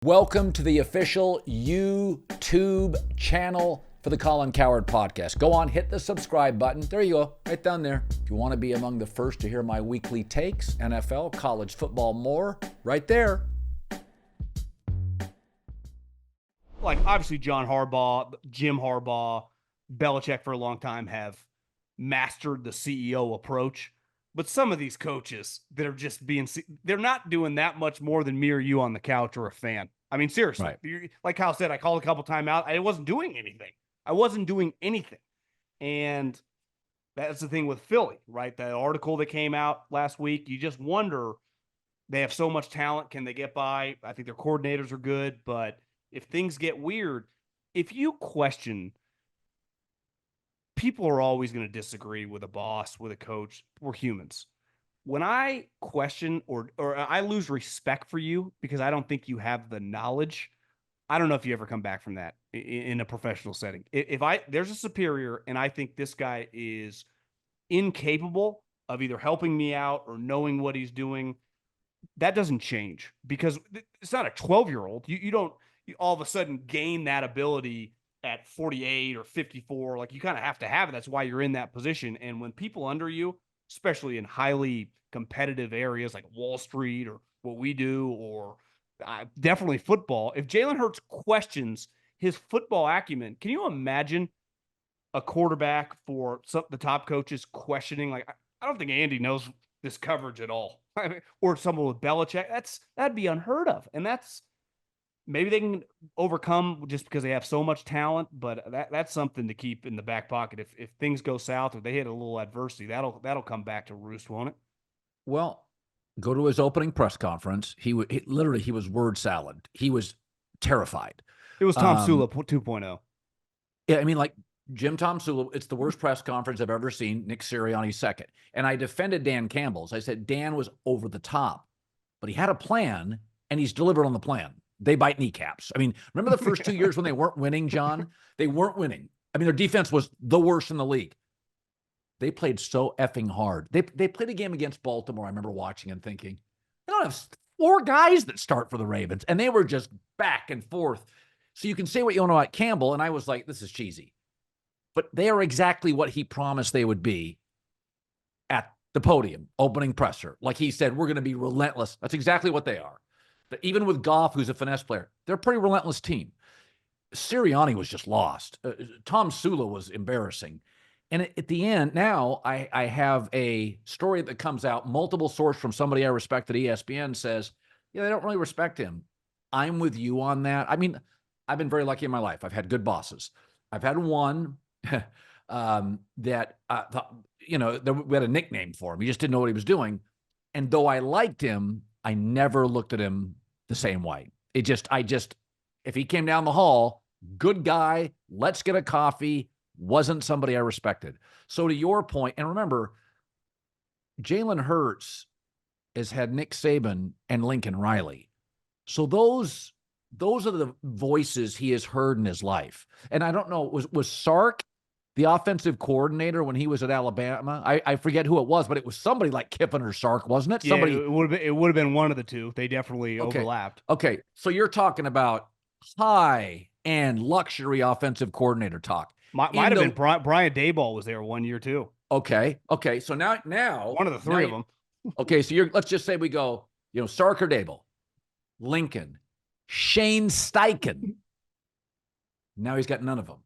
Welcome to the official YouTube channel for the Colin Cowherd podcast. Go on, hit the subscribe button. There you go, right down there. If you want to be among the first to hear my weekly takes, NFL, college football, more, right there. Like, obviously, John Harbaugh, Jim Harbaugh, Belichick for a long time have mastered the CEO approach. But some of these coaches that are just they're not doing that much more than me or you on the couch or a fan. I mean, seriously, Right. Like Kyle said, I called a couple timeout. I wasn't doing anything. And that's the thing with Philly, right? That article that came out last week, you just wonder, they have so much talent. Can they get by? I think their coordinators are good, but if things get weird, if you question, people are always going to disagree with a boss, with a coach. We're humans. When I question or I lose respect for you because I don't think you have the knowledge, I don't know if you ever come back from that in a professional setting. If there's a superior and I think this guy is incapable of either helping me out or knowing what he's doing, that doesn't change because it's not a 12-year-old. You don't all of a sudden gain that ability at 48 or 54. Like, you kind of have to have it. That's why you're in that position. And when people under you, especially in highly competitive areas like Wall Street or what we do, or definitely football, if Jalen Hurts questions his football acumen, can you imagine a quarterback for the top coaches questioning? Like, I don't think Andy knows this coverage at all. Or someone with Belichick. That'd be unheard of. And maybe they can overcome just because they have so much talent, but that's something to keep in the back pocket. If things go south or they hit a little adversity, that'll come back to roost, won't it? Well, go to his opening press conference. He was word salad. He was terrified. It was Tom Sula 2.0. Yeah, I mean, like Tom Sula, it's the worst press conference I've ever seen. Nick Sirianni second. And I defended Dan Campbell's. I said Dan was over the top, but he had a plan, and he's delivered on the plan. They bite kneecaps. I mean, remember the first 2 years when they weren't winning, John? They weren't winning. I mean, their defense was the worst in the league. They played so effing hard. They played a game against Baltimore. I remember watching and thinking, they don't have 4 guys that start for the Ravens. And they were just back and forth. So you can say what you want about Campbell. And I was like, this is cheesy. But they are exactly what he promised they would be at the podium, opening presser. Like he said, we're going to be relentless. That's exactly what they are. But even with Goff, who's a finesse player, they're a pretty relentless team. Sirianni was just lost. Tom Sula was embarrassing. And at the end, now I have a story that comes out, multiple source from somebody I respect at ESPN says, yeah, they don't really respect him. I'm with you on that. I mean, I've been very lucky in my life. I've had good bosses. I've had one that, we had a nickname for him. He just didn't know what he was doing. And though I liked him, I never looked at him the same way. If he came down the hall, good guy, let's get a coffee, wasn't somebody I respected. So to your point, and remember, Jalen Hurts has had Nick Saban and Lincoln Riley. So those are the voices he has heard in his life. And I don't know, was Sark the offensive coordinator when he was at Alabama? I forget who it was, but it was somebody like Kiffin or Sark, wasn't it? Somebody. Yeah, it would have been one of the two. They definitely overlapped. Okay, so you're talking about high-end luxury offensive coordinator talk. Might have been Brian Daboll was there 1 year too. Okay. So now one of the three of them. Okay, so let's just say we go, Sark or Daboll, Lincoln, Shane Steichen. Now he's got none of them,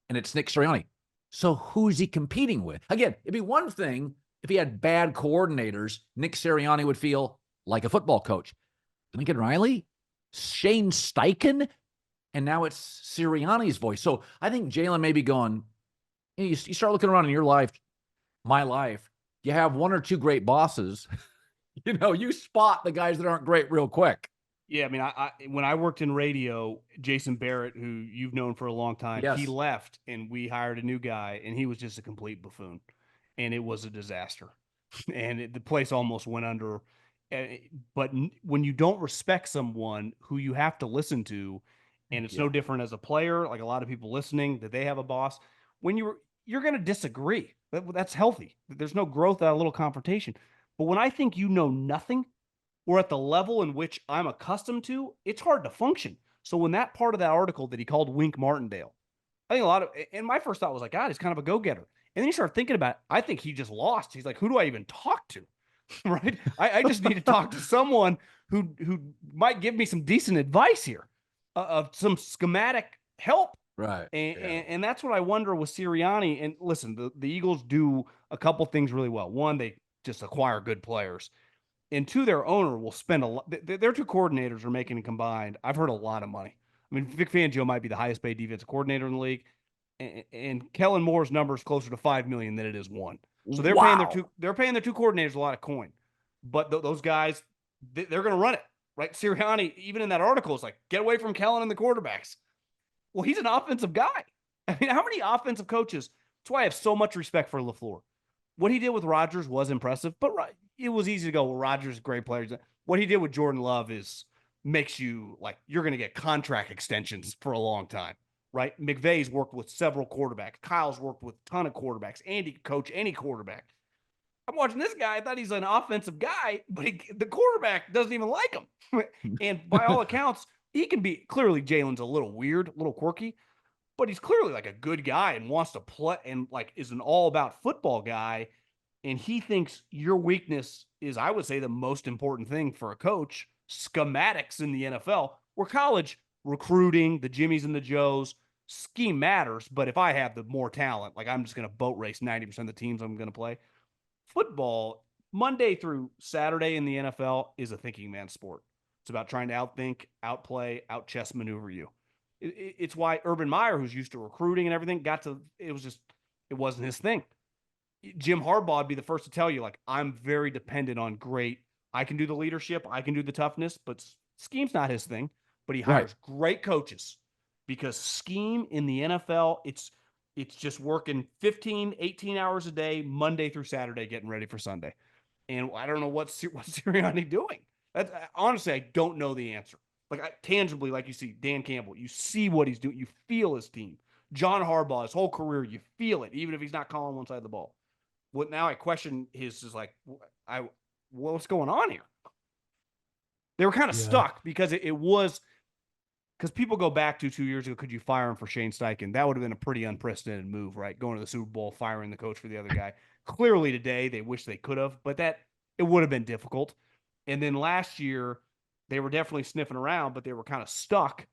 and it's Nick Sirianni. So who's he competing with? Again, it'd be one thing if he had bad coordinators. Nick Sirianni would feel like a football coach. Lincoln Riley, Shane Steichen, and now it's Sirianni's voice. So I think Jalen may be going, you start looking around in your life, my life, you have 1 or 2 great bosses. You spot the guys that aren't great real quick. Yeah, I mean, when I worked in radio, Jason Barrett, who you've known for a long time, yes. He left, and we hired a new guy, and he was just a complete buffoon, and it was a disaster, and the place almost went under. But when you don't respect someone who you have to listen to, and it's no different as a player, like a lot of people listening, that they have a boss, when you're going to disagree. That's healthy. There's no growth out of a little confrontation. But when I think you know nothing, or at the level in which I'm accustomed to, it's hard to function. So when that part of that article that he called Wink Martindale, I think a lot of, and my first thought was like, God, he's kind of a go-getter. And then you start thinking about it, I think he just lost. He's like, who do I even talk to? Right? I just need to talk to someone who might give me some decent advice here, of some schematic help. Right. And that's what I wonder with Sirianni. And listen, the Eagles do a couple things really well. One, they just acquire good players. And two, their owner will spend a lot. Their two coordinators are making combined, I've heard, a lot of money. I mean, Vic Fangio might be the highest paid defensive coordinator in the league, and Kellen Moore's number is closer to $5 million than it is one. So they're paying their two coordinators a lot of coin. But those guys, they're going to run it, right? Sirianni, even in that article, is like, get away from Kellen and the quarterbacks. Well, he's an offensive guy. I mean, how many offensive coaches? That's why I have so much respect for LaFleur. What he did with Rodgers was impressive, but it was easy to go, well, Rodgers is a great player. What he did with Jordan Love makes you like, you're going to get contract extensions for a long time, right? McVay's worked with several quarterbacks. Kyle's worked with a ton of quarterbacks. Andy could coach any quarterback. I'm watching this guy. I thought he's an offensive guy, but the quarterback doesn't even like him. And by all accounts, he can be, clearly Jalen's a little weird, a little quirky, but he's clearly like a good guy and wants to play and like is an all about football guy. And he thinks your weakness is, I would say, the most important thing for a coach, schematics in the NFL, where college recruiting, the Jimmies and the Joes, scheme matters. But if I have the more talent, like I'm just going to boat race 90% of the teams I'm going to play. Football, Monday through Saturday in the NFL, is a thinking man's sport. It's about trying to outthink, outplay, out-chess maneuver you. It's why Urban Meyer, who's used to recruiting and everything, it wasn't his thing. Jim Harbaugh would be the first to tell you, like, I'm very dependent on I can do the leadership, I can do the toughness, but scheme's not his thing. But he hires great coaches because scheme in the NFL, it's just working 15, 18 hours a day, Monday through Saturday, getting ready for Sunday. And I don't know what's Sirianni doing. Honestly, I don't know the answer. Like, tangibly, like you see Dan Campbell, you see what he's doing. You feel his team. John Harbaugh, his whole career, you feel it, even if he's not calling one side of the ball. What now I question his is like, what's going on here? They were kind of stuck because it was, because people go back to 2 years ago, could you fire him for Shane Steichen? That would have been a pretty unprecedented move, right? Going to the Super Bowl, firing the coach for the other guy. Clearly today, they wish they could have, but it would have been difficult. And then last year, they were definitely sniffing around, but they were kind of stuck.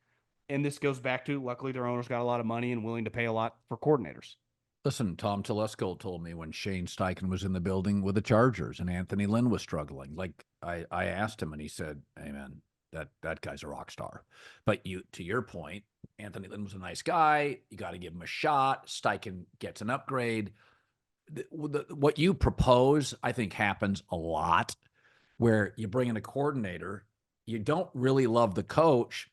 And this goes back to, luckily, their owners got a lot of money and willing to pay a lot for coordinators. Listen, Tom Telesco told me when Shane Steichen was in the building with the Chargers and Anthony Lynn was struggling. Like, I asked him and he said, hey, man, that guy's a rock star. But to your point, Anthony Lynn was a nice guy. You got to give him a shot. Steichen gets an upgrade. What you propose, I think, happens a lot, where you bring in a coordinator, you don't really love the coach,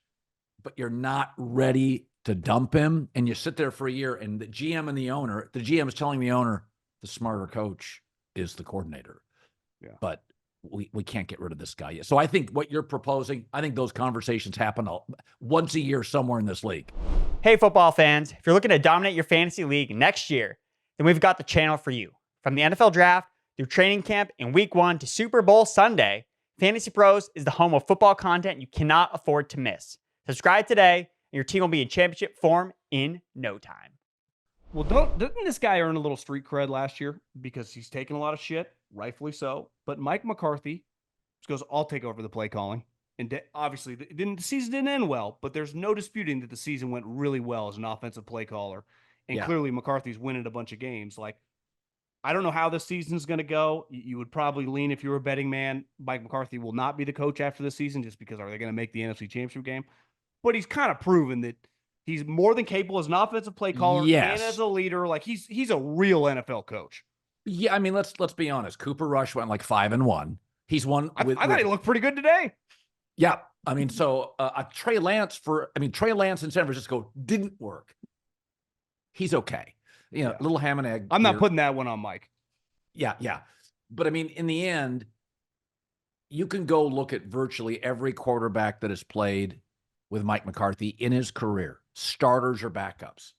but you're not ready to dump him, and you sit there for a year, and the GM and the GM is telling the owner, the smarter coach is the coordinator. Yeah. But we can't get rid of this guy yet. So I think what you're proposing, I think those conversations happen once a year somewhere in this league. Hey, football fans, if you're looking to dominate your fantasy league next year, then we've got the channel for you. From the NFL draft through training camp in week 1 to Super Bowl Sunday, Fantasy Pros is the home of football content you cannot afford to miss. Subscribe today, and your team will be in championship form in no time. Well, didn't this guy earn a little street cred last year because he's taken a lot of shit, rightfully so. But Mike McCarthy just goes, I'll take over the play calling. And obviously, the season didn't end well, but there's no disputing that the season went really well as an offensive play caller. And clearly, McCarthy's winning a bunch of games. Like, I don't know how this season's going to go. You would probably lean, if you were a betting man, Mike McCarthy will not be the coach after this season, just because are they going to make the NFC Championship game? But he's kind of proven that he's more than capable as an offensive play caller and as a leader. Like, he's a real NFL coach. Yeah, I mean, let's be honest. Cooper Rush went like 5-1. He's won. I thought he looked pretty good today. Yeah, I mean, so Trey Lance in San Francisco didn't work. He's okay. Little ham and egg. I'm not putting that one on Mike. Yeah. But I mean, in the end, you can go look at virtually every quarterback that has played with Mike McCarthy in his career, starters or backups.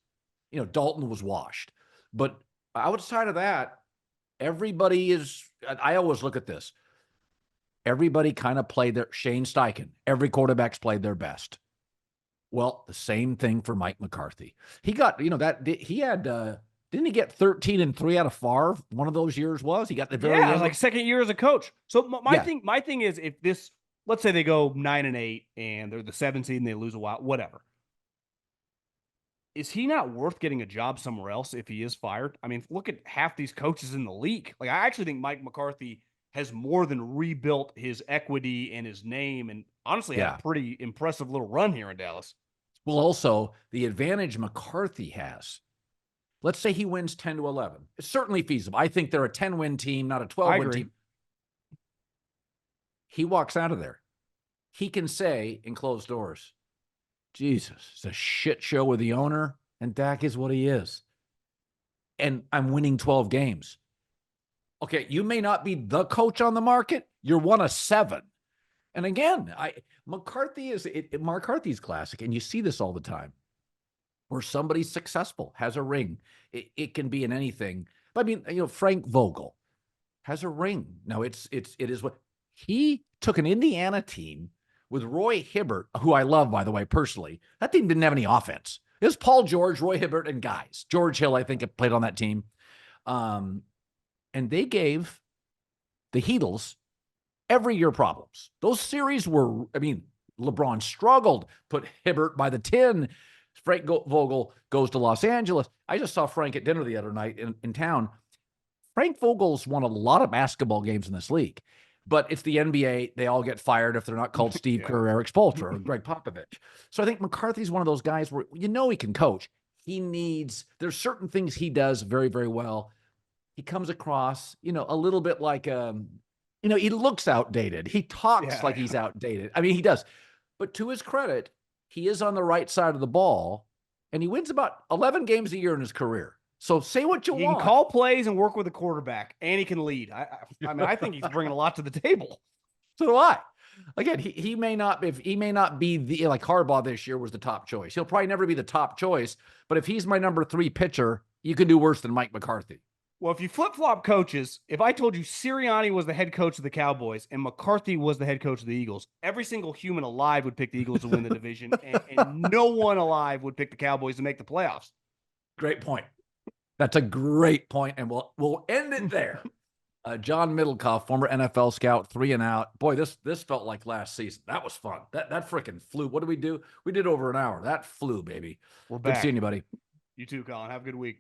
Dalton was washed. But outside of that, everybody is, I always look at this. everybody kind of played their Shane Steichen. Every quarterback's played their best. Well, the same thing for Mike McCarthy. He got, he had, didn't he get 13 and 3 out of Favre? One of those years was he got the very it was like second year as a coach. So my thing is, if this, let's say they go 9-8 and they're the 7th seed and they lose a while, whatever. Is he not worth getting a job somewhere else if he is fired? I mean, look at half these coaches in the league. Like, I actually think Mike McCarthy has more than rebuilt his equity and his name, and honestly had a pretty impressive little run here in Dallas. Well, also the advantage McCarthy has. Let's say he wins 10 to 11. It's certainly feasible. I think they're a 10-win team, not a 12-win team. He walks out of there. He can say in closed doors, Jesus, it's a shit show with the owner, and Dak is what he is. And I'm winning 12 games. Okay, you may not be the coach on the market. You're one of 7. And again, McCarthy's classic, and you see this all the time, where somebody's successful, has a ring. It can be in anything. But I mean, Frank Vogel has a ring. Now it is what he took an Indiana team with Roy Hibbert, who I love, by the way, personally. That team didn't have any offense. It was Paul George, Roy Hibbert, and guys. George Hill, I think, played on that team. And they gave the Heatles every year problems. Those series were, LeBron struggled, put Hibbert by the 10. Frank Vogel goes to Los Angeles. I just saw Frank at dinner the other night in town. Frank Vogel's won a lot of basketball games in this league, but it's the NBA. They all get fired if they're not called Steve Kerr, Eric Spoelstra, or Greg Popovich. So I think McCarthy's one of those guys where he can coach. There's certain things he does very, very well. He comes across, a little bit like, he looks outdated. He talks like he's outdated. I mean, he does. But to his credit, he is on the right side of the ball, and he wins about 11 games a year in his career. So say what you want. He can call plays and work with a quarterback, and he can lead. I think he's bringing a lot to the table. So do I. Again, he may not be the, like Harbaugh this year was the top choice. He'll probably never be the top choice, but if he's my number 3 pitcher, you can do worse than Mike McCarthy. Well, if you flip-flop coaches, if I told you Sirianni was the head coach of the Cowboys and McCarthy was the head coach of the Eagles, every single human alive would pick the Eagles to win the division, and no one alive would pick the Cowboys to make the playoffs. Great point. That's a great point, and we'll end it there. John Middlekauff, former NFL scout, 3 and out. Boy, this felt like last season. That was fun. That freaking flew. What did we do? We did over an hour. That flew, baby. We're back. Good seeing you, buddy. You too, Colin. Have a good week.